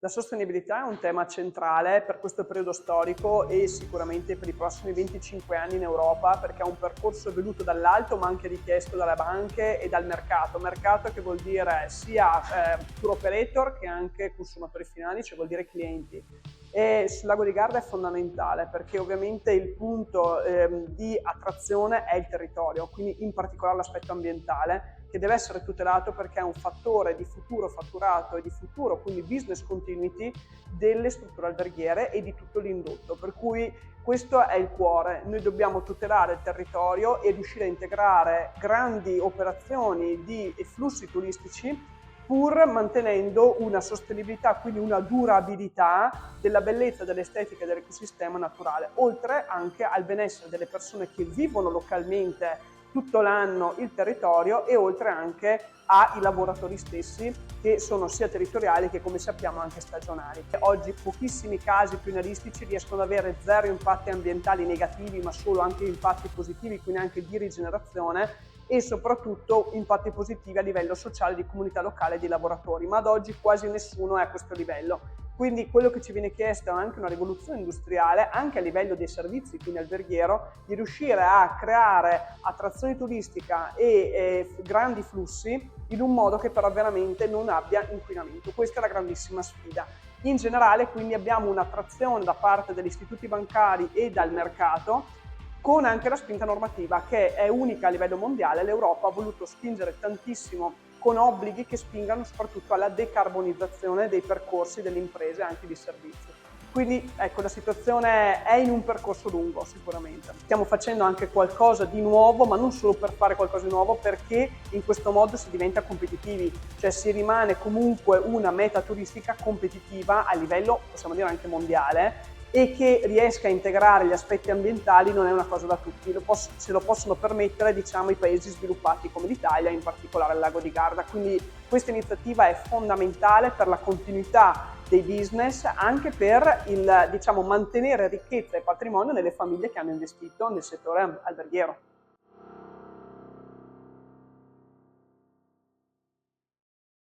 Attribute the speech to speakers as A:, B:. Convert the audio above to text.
A: La sostenibilità è un tema centrale per questo periodo storico e sicuramente per i prossimi 25 anni in Europa, perché è un percorso venuto dall'alto ma anche richiesto dalle banche e dal mercato. Mercato che vuol dire sia tour operator che anche consumatori finali, cioè vuol dire clienti. E sul Lago di Garda è fondamentale perché ovviamente il punto di attrazione è il territorio, quindi in particolare l'aspetto ambientale, che deve essere tutelato perché è un fattore di futuro fatturato e di futuro, quindi business continuity delle strutture alberghiere e di tutto l'indotto. Per cui questo è il cuore. Noi dobbiamo tutelare il territorio e riuscire a integrare grandi operazioni e flussi turistici pur mantenendo una sostenibilità, quindi una durabilità della bellezza, dell'estetica e dell'ecosistema naturale, oltre anche al benessere delle persone che vivono localmente tutto l'anno il territorio e oltre anche ai lavoratori stessi che sono sia territoriali che, come sappiamo, anche stagionali. Oggi pochissimi casi pionieristici riescono ad avere zero impatti ambientali negativi, ma solo anche impatti positivi, quindi anche di rigenerazione e soprattutto impatti positivi a livello sociale di comunità locale e di lavoratori, ma ad oggi quasi nessuno è a questo livello. Quindi quello che ci viene chiesto è anche una rivoluzione industriale, anche a livello dei servizi, quindi alberghiero, di riuscire a creare attrazione turistica e grandi flussi in un modo che però veramente non abbia inquinamento. Questa è la grandissima sfida. In generale quindi abbiamo un'attrazione da parte degli istituti bancari e dal mercato, con anche la spinta normativa che è unica a livello mondiale. L'Europa ha voluto spingere tantissimo con obblighi che spingano soprattutto alla decarbonizzazione dei percorsi delle imprese e anche di servizi. Quindi ecco, la situazione è in un percorso lungo sicuramente. Stiamo facendo anche qualcosa di nuovo, ma non solo per fare qualcosa di nuovo, perché in questo modo si diventa competitivi, cioè si rimane comunque una meta turistica competitiva a livello, possiamo dire, anche mondiale, e che riesca a integrare gli aspetti ambientali non è una cosa da tutti, se lo possono permettere, diciamo, i paesi sviluppati come l'Italia, in particolare il Lago di Garda. Quindi questa iniziativa è fondamentale per la continuità dei business, anche per il, diciamo, mantenere ricchezza e patrimonio nelle famiglie che hanno investito nel settore alberghiero.